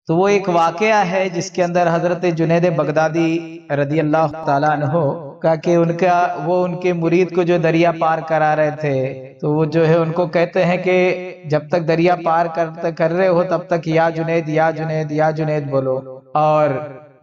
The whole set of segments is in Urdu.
تو وہ ایک واقعہ ہے جس کے اندر حضرت جنید بغدادی رضی اللہ تعالیٰ عنہ کا کہ ان کے مرید کو جو دریا پار کرا رہے تھے، تو وہ جو ہے ان کو کہتے ہیں کہ جب تک دریا پار کر رہے ہو تب تک یا جنید یا جنید یا جنید بولو، اور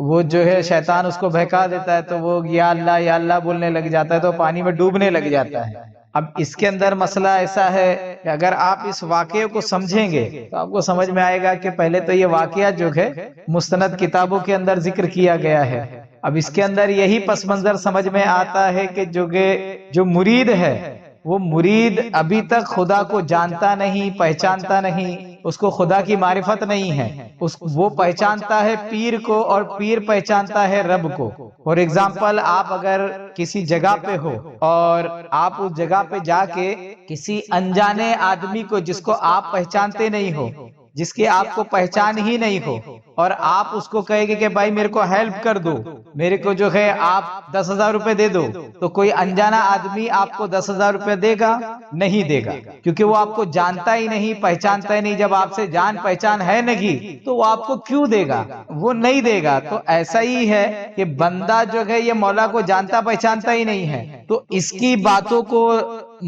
وہ جو ہے شیطان اس کو بہکا دیتا ہے تو وہ یا اللہ بولنے لگ جاتا ہے، تو پانی میں ڈوبنے لگ جاتا ہے۔ اب اس کے اندر مسئلہ ایسا ہے کہ اگر آپ اس واقعے کو سمجھیں گے تو آپ کو سمجھ میں آئے گا کہ پہلے تو یہ واقعہ جو ہے مستند کتابوں کے اندر ذکر کیا گیا ہے۔ اب اس کے اندر یہی پس منظر سمجھ میں آتا ہے کہ جو مرید ہے وہ مرید ابھی تک خدا کو جانتا نہیں، پہچانتا نہیں، اس کو خدا کی معرفت نہیں ہے، وہ پہچانتا ہے پیر کو اور پیر پہچانتا ہے رب کو۔ فور ایگزامپل، آپ اگر کسی جگہ پہ ہو اور آپ اس جگہ پہ جا کے کسی انجانے آدمی کو جس کو آپ پہچانتے نہیں ہو، جس کی آپ کو پہچان ہی نہیں ہو، اور آپ اس کو کہے گے کہ بھائی میرے کو ہیلپ کر دو، میرے کو جو ہے آپ 10,000 روپے دے دو، تو کوئی انجانا آدمی آپ کو 10,000 روپے دے گا؟ نہیں دے گا، کیونکہ وہ آپ کو جانتا ہی نہیں، پہچانتا ہی نہیں۔ جب آپ سے جان پہچان ہے نہیں تو وہ آپ کو کیوں دے گا؟ وہ نہیں دے گا۔ تو ایسا ہی ہے کہ بندہ جو ہے یہ مولا کو جانتا پہچانتا ہی نہیں ہے، تو اس کی باتوں کو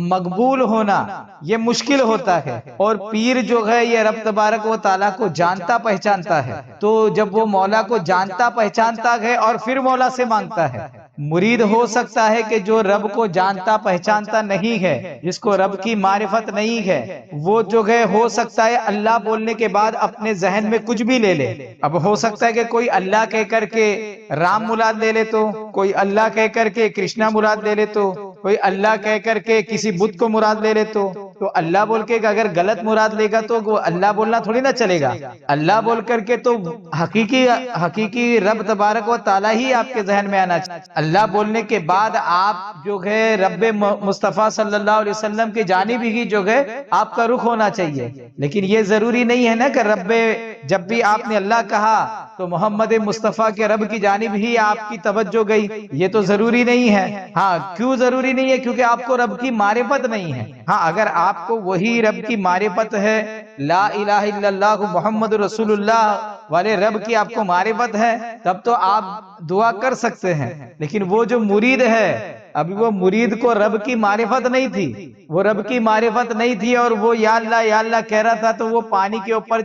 مقبول ہونا یہ مشکل ہوتا ہے۔ اور پیر جو ہے یہ رب تبارک و تعالیٰ کو جانتا پہچانتا ہے، تو جب وہ مولا کو جانتا پہچانتا ہے اور پھر مولا سے مانگتا ہے۔ مرید ہو سکتا ہے کہ جو رب کو جانتا پہچانتا نہیں ہے، جس کو رب کی معرفت نہیں ہے، وہ جو ہے ہو سکتا ہے اللہ بولنے کے بعد اپنے ذہن میں کچھ بھی لے لے۔ اب ہو سکتا ہے کہ کوئی اللہ کہہ کر کے رام مراد لے لے، تو کوئی اللہ کہہ کر کے کرشنا مراد لے لے، تو کوئی اللہ کہہ کر کے کسی بت کو مراد لے لے، تو اللہ بول کے اگر غلط مراد لے گا تو وہ اللہ بولنا تھوڑی نہ چلے گا۔ اللہ بول کر کے تو حقیقی رب تبارک و تعالیٰ ہی آپ کے ذہن میں آنا چاہیے۔ اللہ بولنے کے بعد آپ جو ہے رب مصطفیٰ صلی اللہ علیہ وسلم کی جانب ہی جو ہے آپ کا رخ ہونا چاہیے۔ لیکن یہ ضروری نہیں ہے نا کہ جب بھی آپ نے اللہ کہا تو محمد مصطفیٰ کے رب کی جانب ہی آپ کی توجہ گئی، یہ تو ضروری نہیں ہے۔ ہاں، کیوں ضروری نہیں ہے؟ کیونکہ آپ کو رب کی معرفت نہیں ہے۔ ہاں، اگر آپ کو وہی رب کی معرفت ہے، لا الہ الا اللہ محمد رسول اللہ والے رب کی آپ کو معرفت ہے، تب تو آپ دعا کر سکتے ہیں۔ لیکن وہ جو مرید ہے، ابھی وہ مرید کو رب کی معرفت نہیں تھی، وہ رب کی معرفت نہیں تھی، اور وہ یا اللہ کہہ رہا تھا، تو وہ پانی کے اوپر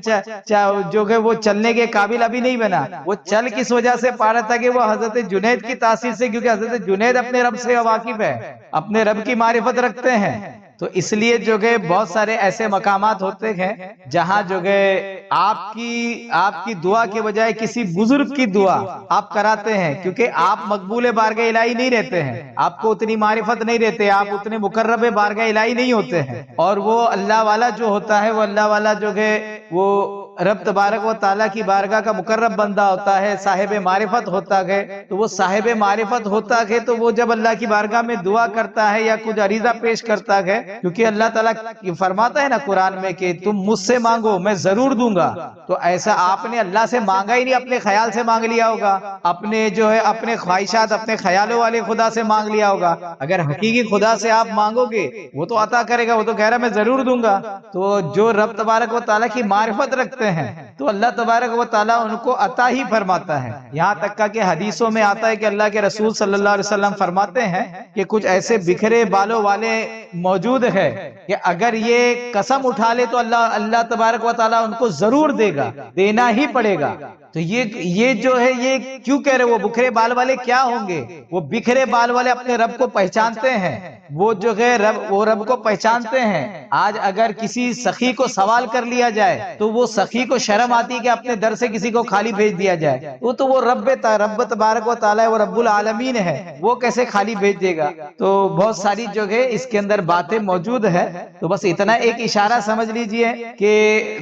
جو ہے وہ چلنے کے قابل ابھی نہیں بنا۔ وہ چل کس وجہ سے پا رہا تھا کہ وہ حضرت جنید کی تاثیر سے، کیونکہ حضرت جنید اپنے رب سے واقف ہے، اپنے رب کی معرفت رکھتے ہیں۔ تو اس لیے جو ہے بہت سارے ایسے مقامات ہوتے ہیں جہاں جو ہے آپ کی دعا کے بجائے کسی بزرگ کی دعا آپ کراتے ہیں، کیونکہ آپ مقبول بارگاہ الہی نہیں رہتے ہیں، آپ کو اتنی معرفت نہیں رہتے، آپ اتنے مقرب بارگاہ الہی نہیں ہوتے ہیں، اور وہ اللہ والا جو ہوتا ہے، وہ اللہ والا جو ہے وہ رب تبارک و تعالیٰ کی بارگاہ کا مقرب بندہ ہوتا ہے، صاحب معرفت ہوتا ہے۔ تو وہ صاحب معرفت ہوتا ہے تو وہ جب اللہ کی بارگاہ میں دعا کرتا ہے یا کچھ عریضہ پیش کرتا ہے، کیونکہ اللہ تعالیٰ فرماتا ہے نا قرآن میں کہ تم مجھ سے مانگو میں ضرور دوں گا، تو ایسا آپ نے اللہ سے مانگا ہی نہیں، اپنے خیال سے مانگ لیا ہوگا، اپنے خواہشات، اپنے خیالوں والے خدا سے مانگ لیا ہوگا۔ اگر حقیقی خدا سے آپ مانگو گے وہ تو عطا کرے گا، وہ تو کہہ رہا میں ضرور دوں گا۔ تو جو رب تبارک و تعالیٰ کی معرفت رکھتے ہیں تو اللہ تبارک و تعالیٰ ان کو عطا ہی فرماتا ہے۔ یہاں تک کہ حدیثوں میں آتا ہے کہ اللہ کے رسول صلی اللہ علیہ وسلم فرماتے ہیں کہ کچھ ایسے بکھرے بالوں والے موجود ہے کہ اگر یہ قسم اٹھا لے تو اللہ تبارک و تعالیٰ ان کو ضرور دے گا، دینا ہی پڑے گا۔ تو یہ جو ہے یہ کیوں کہہ رہے وہ بکھرے بال والے کیا ہوں گے؟ وہ بکھرے بال والے اپنے رب کو پہچانتے ہیں، وہ جو ہے رب کو پہچانتے ہیں۔ آج اگر کسی سخی کو سوال کر لیا جائے تو وہ سخی کو شرم آتی کہ اپنے در سے کسی کو خالی بھیج دیا جائے، وہ رب تبارک و تعالیٰ وہ رب العالمین ہے، وہ کیسے خالی بھیج دے گا؟ تو بہت ساری جو ہے اس کے اندر باتیں موجود ہے۔ تو بس اتنا ایک اشارہ سمجھ لیجئے کہ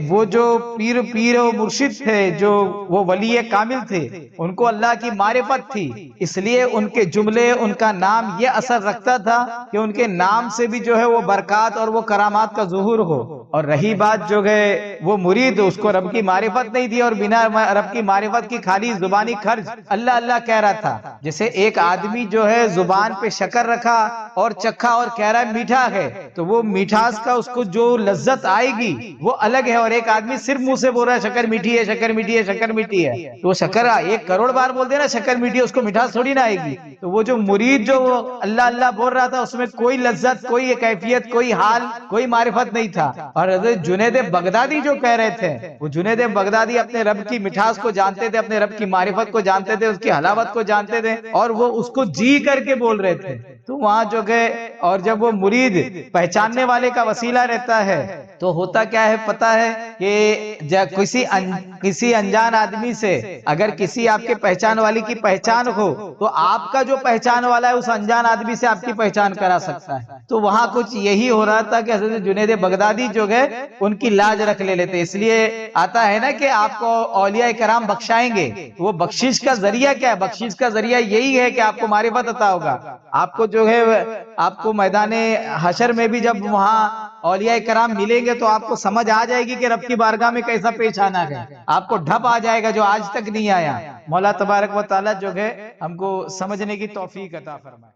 وہ جو پیر و مرشد تھے، جو وہ ولی کامل تھے، ان کو اللہ کی معرفت تھی، اس لیے ان کے جملے، ان کا نام یہ اثر رکھتا تھا کہ ان کے نام سے بھی جو ہے وہ برکات اور وہ کرامات کا ظہور ہو۔ اور رہی بات جو ہے وہ مرید، اس کو رب کی معرفت نہیں تھی اور بنا رب کی معرفت کی خالی زبانی خرچ اللہ اللہ کہہ رہا تھا. جیسے ایک آدمی جو ہے زبان پہ شکر رکھا اور چکھا اور کہہ رہا ہے میٹھا ہے, تو وہ میٹھاس کا اس کو جو لذت آئے گی وہ الگ ہے, اور ایک آدمی صرف منہ سے بول رہا ہے شکر میٹھی ہے, شکر میٹھی ہے, شکر میٹھی ہے, تو وہ شکر 1 کروڑ بار بول دے نا شکر میٹھی ہے, اس کو مٹھاس تھوڑی نہ آئے گی. تو وہ جو مرید جو اللہ اللہ بول رہا تھا اس میں کوئی لذت, کوئی کیفیت, کوئی حال, کوئی معرفت نہیں تھا. اور حضرت جنید بغدادی جو کہہ رہے تھے, وہ جنید بغدادی اپنے رب کی مٹھاس کو جانتے تھے, اپنے رب کی معرفت کو جانتے تھے, اس کی حلاوت کو جانتے تھے, اور وہ اس کو جی کر کے بول رہے تھے. تو وہاں جو گئے, اور جب وہ مرید پہچاننے والے کا وسیلہ رہتا ہے تو ہوتا کیا ہے پتا ہے کہ کسی انجان آدمی سے اگر کسی آپ کے پہچان والی کی پہچان ہو تو آپ کا جو پہچان والا ہے اس انجان آدمی سے آپ کی پہچان کرا سکتا ہے. تو وہاں کچھ یہی ہو رہا تھا کہ حضرت جنید بغدادی جو گئے ان کی لاج رکھ لے لیتے. اس لیے آتا ہے نا کہ آپ کو اولیاء کرام بخشائیں گے, وہ بخشش کا ذریعہ کیا ہے؟ بخشش کا ذریعہ یہی ہے کہ آپ کو معرفت عطا ہوگا. آپ کو جو ہے آپ کو میدان حشر میں بھی جب وہاں اولیاء کرام ملیں گے تو آپ کو سمجھ آ جائے گی کہ رب کی بارگاہ میں کیسا پیش آنا ہے. آپ کو ڈھپ آ جائے گا جو آج تک نہیں آیا. مولا تبارک و تعالیٰ جو ہے ہم کو سمجھنے کی توفیق عطا فرمائے.